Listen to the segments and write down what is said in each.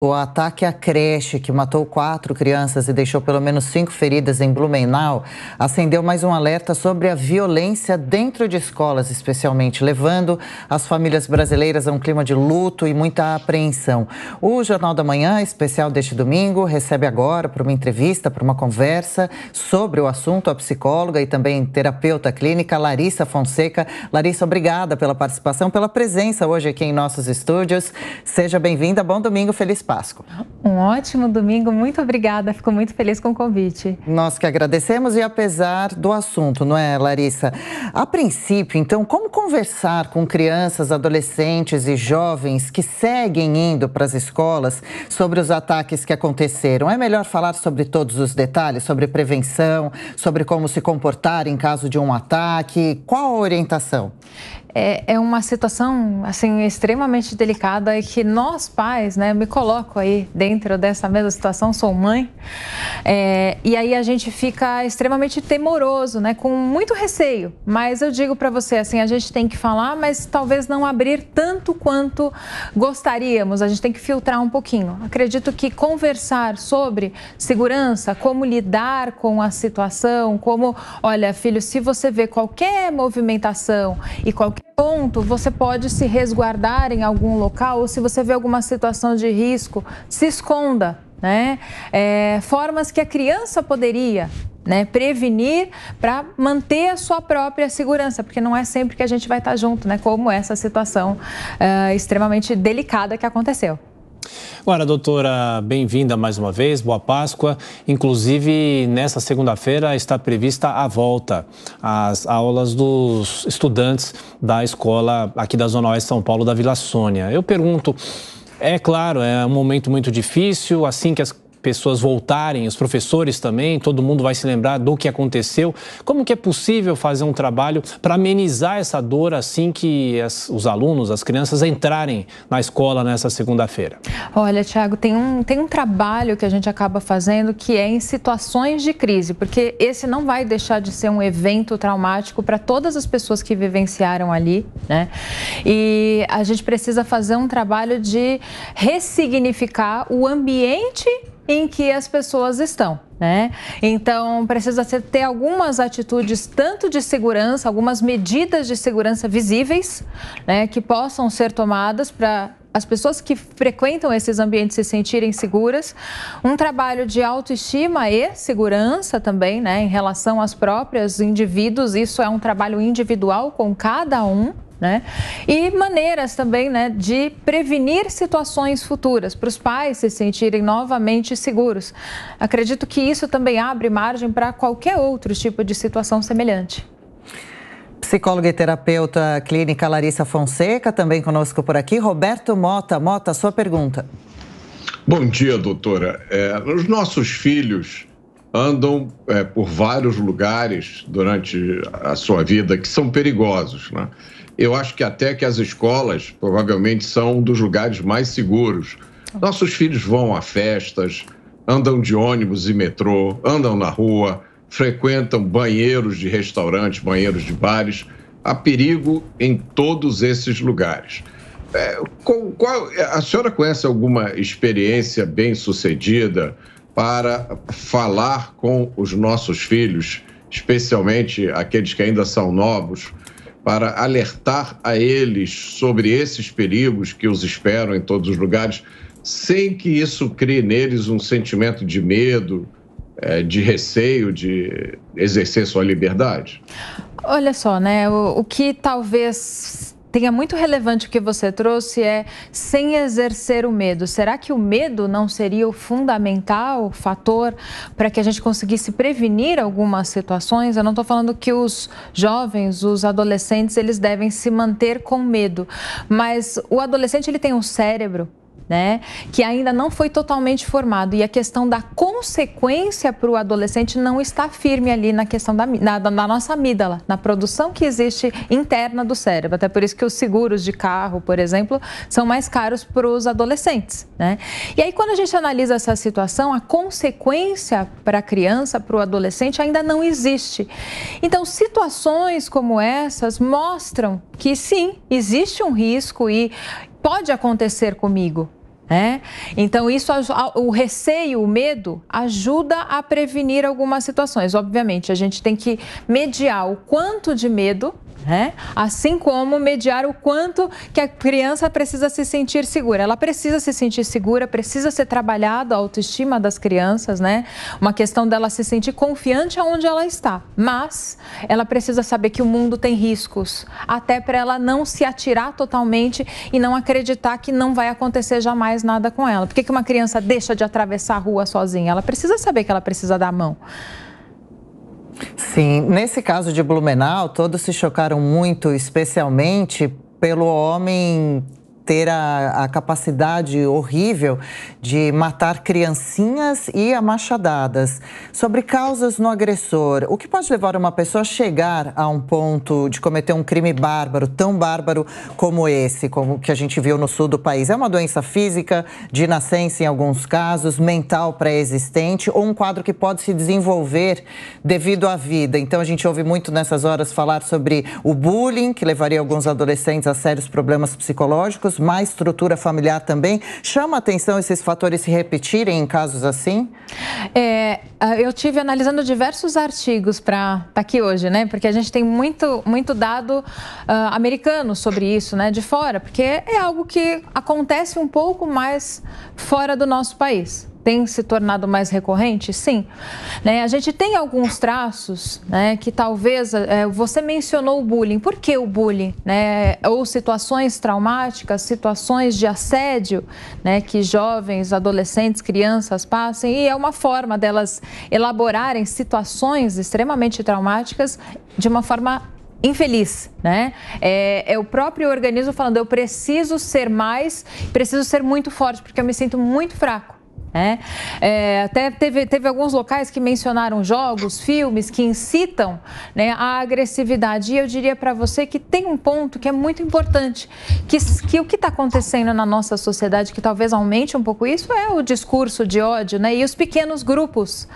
O ataque à creche, que matou 4 crianças e deixou pelo menos 5 feridas em Blumenau, acendeu mais um alerta sobre a violência dentro de escolas, especialmente, levando as famílias brasileiras a um clima de luto e muita apreensão. O Jornal da Manhã, especial deste domingo, recebe agora, para uma entrevista, para uma conversa sobre o assunto, a psicóloga e também terapeuta clínica Larissa Fonseca. Larissa, obrigada pela participação, pela presença hoje aqui em nossos estúdios. Seja bem-vinda, bom domingo, feliz Páscoa. Um ótimo domingo, muito obrigada, fico muito feliz com o convite. Nós que agradecemos e apesar do assunto, não é, Larissa? A princípio, então, como conversar com crianças, adolescentes e jovens que seguem indo para as escolas sobre os ataques que aconteceram? É melhor falar sobre todos os detalhes, sobre prevenção, sobre como se comportar em caso de um ataque? Qual a orientação? É uma situação, assim, extremamente delicada e que nós pais, né, me coloco aí dentro dessa mesma situação, sou mãe, e aí a gente fica extremamente temoroso, né, com muito receio, mas eu digo para você, assim, a gente tem que falar, mas talvez não abrir tanto quanto gostaríamos, a gente tem que filtrar um pouquinho. Acredito que conversar sobre segurança, como lidar com a situação, como, olha, filho, se você vê qualquer movimentação e qualquer ponto, você pode se resguardar em algum local ou se você vê alguma situação de risco, se esconda, né? Formas que a criança poderia, né, prevenir para manter a sua própria segurança, porque não é sempre que a gente vai estar junto, né? Como essa situação extremamente delicada que aconteceu. Agora, doutora, bem-vinda mais uma vez, boa Páscoa. Inclusive, nessa segunda-feira está prevista a volta às aulas dos estudantes da escola aqui da Zona Oeste de São Paulo, da Vila Sônia. Eu pergunto, é claro, é um momento muito difícil, assim que as pessoas voltarem, os professores também, todo mundo vai se lembrar do que aconteceu. Como que é possível fazer um trabalho para amenizar essa dor assim que os alunos, as crianças entrarem na escola nessa segunda-feira? Olha, Thiago, tem um trabalho que a gente acaba fazendo que é em situações de crise, porque esse não vai deixar de ser um evento traumático para todas as pessoas que vivenciaram ali, né? E a gente precisa fazer um trabalho de ressignificar o ambiente em que as pessoas estão, né? Então, precisa ter algumas atitudes, tanto de segurança, algumas medidas de segurança visíveis, né, que possam ser tomadas para as pessoas que frequentam esses ambientes se sentirem seguras. Um trabalho de autoestima e segurança também, né, em relação aos próprios indivíduos. Isso é um trabalho individual com cada um, né? E maneiras também, né, de prevenir situações futuras, para os pais se sentirem novamente seguros. Acredito que isso também abre margem para qualquer outro tipo de situação semelhante. Psicóloga e terapeuta clínica Larissa Fonseca, também conosco por aqui. Roberto Mota. Mota, sua pergunta. Bom dia, doutora. Os nossos filhos andam por vários lugares durante a sua vida que são perigosos, né? Eu acho que até que as escolas provavelmente são um dos lugares mais seguros. Nossos filhos vão a festas, andam de ônibus e metrô, andam na rua, frequentam banheiros de restaurantes, banheiros de bares. Há perigo em todos esses lugares. A senhora conhece alguma experiência bem-sucedida para falar com os nossos filhos, especialmente aqueles que ainda são novos, para alertar a eles sobre esses perigos que os esperam em todos os lugares, sem que isso crie neles um sentimento de medo, de receio de exercer sua liberdade? Olha só, né? O que talvez tenha muito relevante o que você trouxe é sem exercer o medo. Será que o medo não seria o fundamental fator para que a gente conseguisse prevenir algumas situações? Eu não estou falando que os jovens, os adolescentes, eles devem se manter com medo, mas o adolescente ele tem um cérebro, né, que ainda não foi totalmente formado, e a questão da consequência para o adolescente não está firme ali na questão da nossa amígdala, na produção que existe interna do cérebro. Até por isso que os seguros de carro, por exemplo, são mais caros para os adolescentes, né? E aí, quando a gente analisa essa situação, a consequência para a criança, para o adolescente, ainda não existe. Então, situações como essas mostram que sim, existe um risco e pode acontecer comigo, Então, o receio, o medo, ajuda a prevenir algumas situações. Obviamente, a gente tem que mediar o quanto de medo, assim como mediar o quanto que a criança precisa se sentir segura. Ela precisa se sentir segura, precisa ser trabalhada a autoestima das crianças, Uma questão dela se sentir confiante aonde ela está. Mas ela precisa saber que o mundo tem riscos, até para ela não se atirar totalmente e não acreditar que não vai acontecer jamais nada com ela. Por que uma criança deixa de atravessar a rua sozinha? Ela precisa saber que ela precisa dar a mão. Sim, nesse caso de Blumenau, todos se chocaram muito, especialmente pelo homem ter a capacidade horrível de matar criancinhas e a machadadas. Sobre causas no agressor, o que pode levar uma pessoa a chegar a um ponto de cometer um crime bárbaro, tão bárbaro como esse, como que a gente viu no sul do país? É uma doença física, de nascença em alguns casos, mental pré-existente, ou um quadro que pode se desenvolver devido à vida? Então a gente ouve muito nessas horas falar sobre o bullying, que levaria alguns adolescentes a sérios problemas psicológicos, mais estrutura familiar também. Chama a atenção esses fatores se repetirem em casos assim? Eu tive analisando diversos artigos para estar aqui hoje, Porque a gente tem muito dado americano sobre isso, de fora, porque é algo que acontece um pouco mais fora do nosso país. Tem se tornado mais recorrente? Sim. A gente tem alguns traços, que talvez... você mencionou o bullying. Por que o bullying? Ou situações traumáticas, situações de assédio, que jovens, adolescentes, crianças passem. E é uma forma delas elaborarem situações extremamente traumáticas de uma forma infeliz, É o próprio organismo falando, eu preciso ser muito forte, porque eu me sinto muito fraco. Até teve alguns locais que mencionaram jogos, filmes que incitam a agressividade. E eu diria para você que tem um ponto que é muito importante, que o que está acontecendo na nossa sociedade, que talvez aumente um pouco isso, é o discurso de ódio, e os pequenos grupos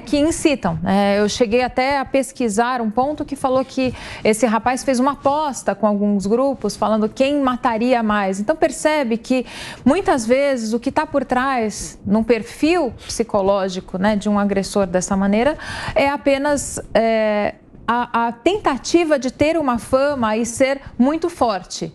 que incitam. Eu cheguei até a pesquisar um ponto que falou que esse rapaz fez uma aposta com alguns grupos, falando quem mataria mais. Então percebe que muitas vezes o que está por trás num perfil psicológico de um agressor dessa maneira é apenas a tentativa de ter uma fama e ser muito forte.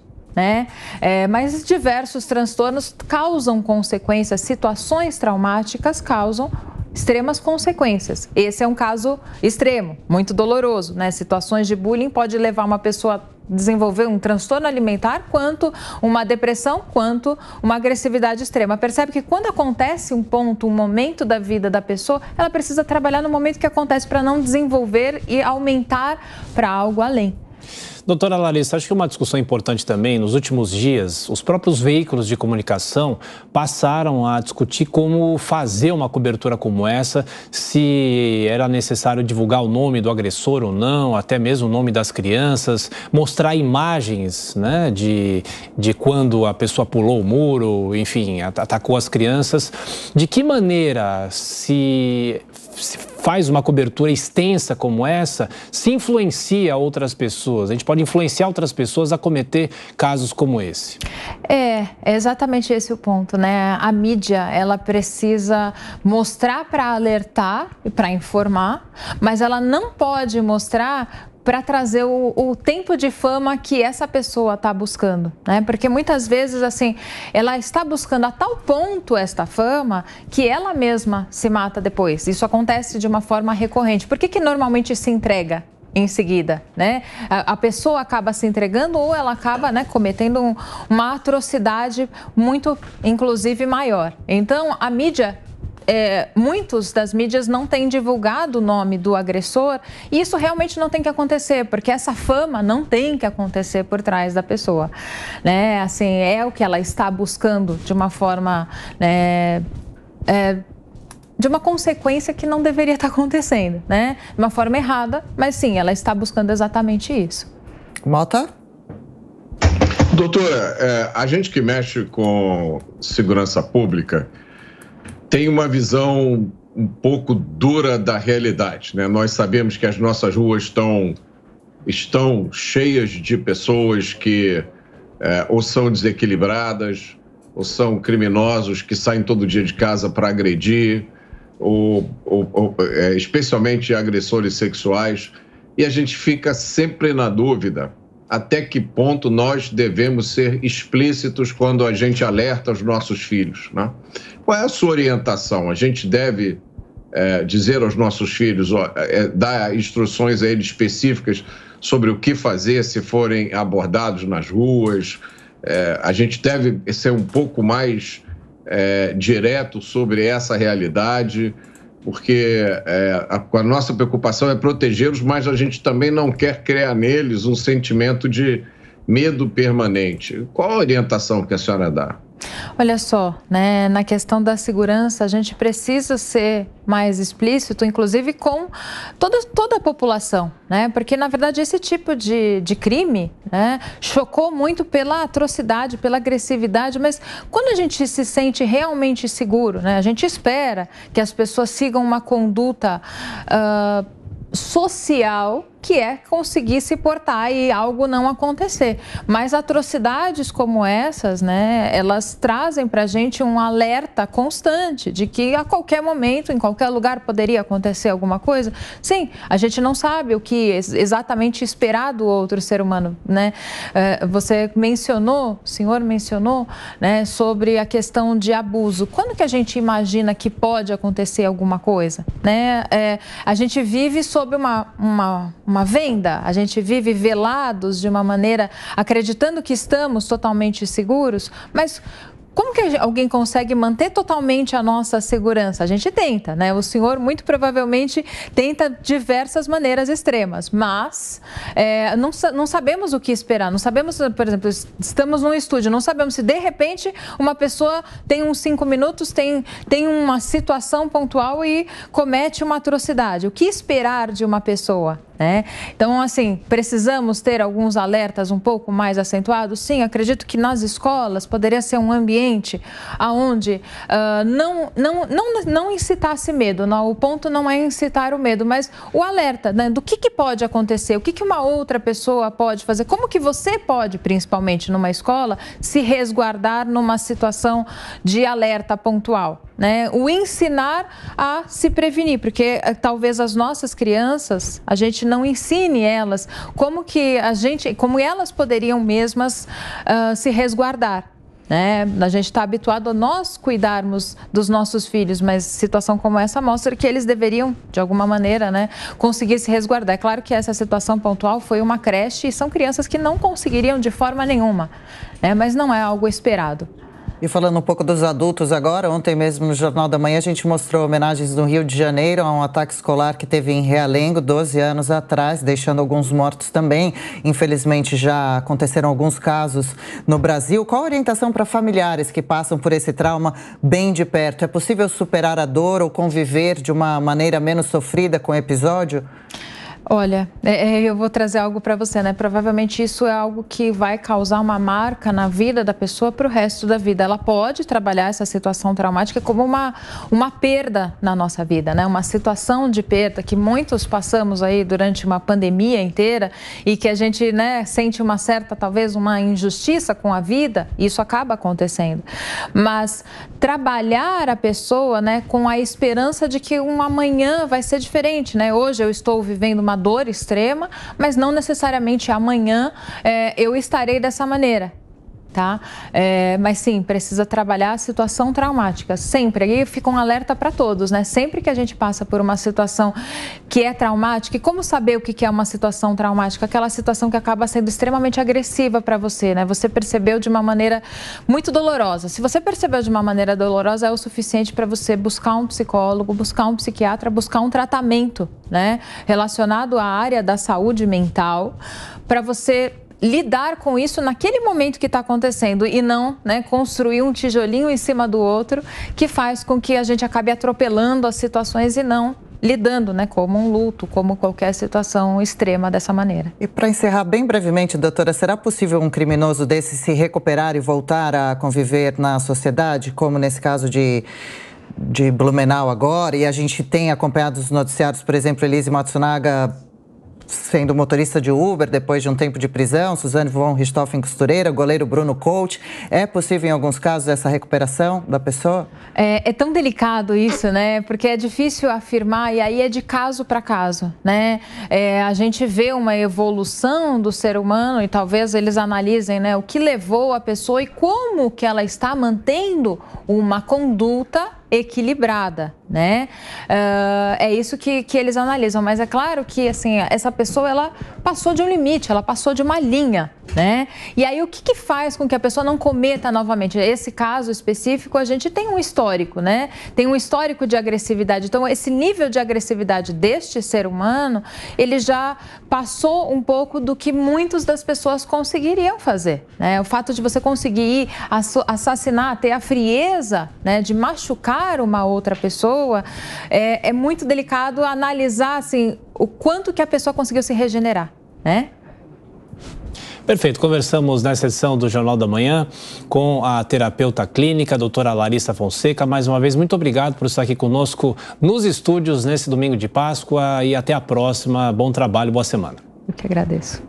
Mas diversos transtornos causam consequências, situações traumáticas causam extremas consequências. Esse é um caso extremo, muito doloroso, Situações de bullying pode levar uma pessoa a desenvolver um transtorno alimentar, quanto uma depressão, quanto uma agressividade extrema. Percebe que quando acontece um momento da vida da pessoa, ela precisa trabalhar no momento que acontece para não desenvolver e aumentar para algo além. Doutora Larissa, acho que uma discussão importante também, nos últimos dias, os próprios veículos de comunicação passaram a discutir como fazer uma cobertura como essa, se era necessário divulgar o nome do agressor ou não, até mesmo o nome das crianças, mostrar imagens de quando a pessoa pulou o muro, enfim, atacou as crianças. De que maneira se faz uma cobertura extensa como essa, se influencia outras pessoas? A gente pode influenciar outras pessoas a cometer casos como esse? É exatamente esse o ponto, A mídia, ela precisa mostrar para alertar e para informar, mas ela não pode mostrar para trazer o tempo de fama que essa pessoa está buscando, Porque muitas vezes, assim, ela está buscando a tal ponto esta fama que ela mesma se mata depois. Isso acontece de uma forma recorrente. Por que normalmente se entrega em seguida, A pessoa acaba se entregando ou ela acaba, cometendo uma atrocidade muito, inclusive, maior. Então, a mídia... muitos das mídias não têm divulgado o nome do agressor e isso realmente não tem que acontecer, porque essa fama não tem que acontecer por trás da pessoa, Assim, é o que ela está buscando de uma forma, de uma consequência que não deveria estar acontecendo, De uma forma errada, mas sim, ela está buscando exatamente isso. Mota? Doutora, a gente que mexe com segurança pública tem uma visão um pouco dura da realidade, Nós sabemos que as nossas ruas estão cheias de pessoas que ou são desequilibradas ou são criminosos que saem todo dia de casa para agredir, especialmente agressores sexuais, e a gente fica sempre na dúvida até que ponto nós devemos ser explícitos quando a gente alerta os nossos filhos, né? Qual é a sua orientação? A gente deve dizer aos nossos filhos, dar instruções a eles específicas sobre o que fazer se forem abordados nas ruas? A gente deve ser um pouco mais direto sobre essa realidade, porque a nossa preocupação é protegê-los, mas a gente também não quer criar neles um sentimento de medo permanente. Qual a orientação que a senhora dá? Olha só, né, na questão da segurança, a gente precisa ser mais explícito, inclusive com toda a população, né? Porque, na verdade, esse tipo de crime, né, chocou muito pela atrocidade, pela agressividade, mas quando a gente se sente realmente seguro, né, a gente espera que as pessoas sigam uma conduta social, que é conseguir se portar e algo não acontecer. Mas atrocidades como essas, né, elas trazem para a gente um alerta constante de que a qualquer momento, em qualquer lugar, poderia acontecer alguma coisa. Sim, a gente não sabe o que exatamente esperar do outro ser humano, né? Você mencionou, o senhor mencionou, né, sobre a questão de abuso. Quando que a gente imagina que pode acontecer alguma coisa, né? A gente vive sob uma venda, a gente vive velados de uma maneira, acreditando que estamos totalmente seguros, mas como que alguém consegue manter totalmente a nossa segurança? A gente tenta, né? O senhor muito provavelmente tenta diversas maneiras extremas, mas não sabemos o que esperar. Não sabemos, por exemplo, estamos num estúdio, não sabemos se de repente uma pessoa tem uns 5 minutos, tem uma situação pontual e comete uma atrocidade. O que esperar de uma pessoa? Então, assim, precisamos ter alguns alertas um pouco mais acentuados? Sim, acredito que nas escolas poderia ser um ambiente onde não incitasse medo. Não, o ponto não é incitar o medo, mas o alerta, né, do que pode acontecer, o que uma outra pessoa pode fazer, como que você pode, principalmente numa escola, se resguardar numa situação de alerta pontual. Né? O ensinar a se prevenir, porque talvez as nossas crianças, a gente não ensine elas como elas poderiam mesmas se resguardar. Né? A gente está habituado a nós cuidarmos dos nossos filhos, mas situação como essa mostra que eles deveriam, de alguma maneira, né, conseguir se resguardar. É claro que essa situação pontual foi uma creche e são crianças que não conseguiriam de forma nenhuma, né? Mas não é algo esperado. E falando um pouco dos adultos agora, ontem mesmo no Jornal da Manhã a gente mostrou homenagens no Rio de Janeiro a um ataque escolar que teve em Realengo 12 anos atrás, deixando alguns mortos também. Infelizmente já aconteceram alguns casos no Brasil. Qual a orientação para familiares que passam por esse trauma bem de perto? É possível superar a dor ou conviver de uma maneira menos sofrida com o episódio? Olha, eu vou trazer algo para você, né? Provavelmente isso é algo que vai causar uma marca na vida da pessoa para o resto da vida. Ela pode trabalhar essa situação traumática como uma perda na nossa vida, né? Uma situação de perda que muitos passamos aí durante uma pandemia inteira e que a gente, né, sente uma certa, talvez, uma injustiça com a vida. Isso acaba acontecendo. Mas trabalhar a pessoa, né, com a esperança de que um amanhã vai ser diferente, né? Hoje eu estou vivendo uma dor extrema, mas não necessariamente amanhã eu estarei dessa maneira, tá? Mas sim, precisa trabalhar a situação traumática, sempre. Aí fica um alerta para todos, né? Sempre que a gente passa por uma situação que é traumática, e como saber o que é uma situação traumática? Aquela situação que acaba sendo extremamente agressiva para você, né? Você percebeu de uma maneira muito dolorosa. Se você percebeu de uma maneira dolorosa, é o suficiente para você buscar um psicólogo, buscar um psiquiatra, buscar um tratamento, né, relacionado à área da saúde mental, para você lidar com isso naquele momento que está acontecendo e não, né, construir um tijolinho em cima do outro que faz com que a gente acabe atropelando as situações e não lidando, né, como um luto, como qualquer situação extrema dessa maneira. E para encerrar bem brevemente, doutora, será possível um criminoso desse se recuperar e voltar a conviver na sociedade, como nesse caso de Blumenau agora? E a gente tem acompanhado os noticiários, por exemplo, Elise Matsunaga sendo motorista de Uber depois de um tempo de prisão, Suzane von Richthofen, costureira, goleiro Bruno Coach. É possível, em alguns casos, essa recuperação da pessoa? É tão delicado isso, né? Porque é difícil afirmar e aí é de caso para caso, né? A gente vê uma evolução do ser humano e talvez eles analisem, né, o que levou a pessoa e como que ela está mantendo uma conduta equilibrada, né? É isso que eles analisam, mas é claro que, assim, essa pessoa, ela passou de um limite, ela passou de uma linha, né? E aí, o que faz com que a pessoa não cometa novamente? Esse caso específico, a gente tem um histórico, né? Tem um histórico de agressividade. Então, esse nível de agressividade deste ser humano, ele já passou um pouco do que muitas das pessoas conseguiriam fazer, né? O fato de você conseguir assassinar, ter a frieza, né, de machucar uma outra pessoa, é muito delicado analisar, assim, o quanto que a pessoa conseguiu se regenerar, né? Perfeito. Conversamos nessa edição do Jornal da Manhã com a terapeuta clínica, a doutora Larissa Fonseca. Mais uma vez, muito obrigado por estar aqui conosco nos estúdios nesse domingo de Páscoa e até a próxima. Bom trabalho, boa semana. Eu que agradeço.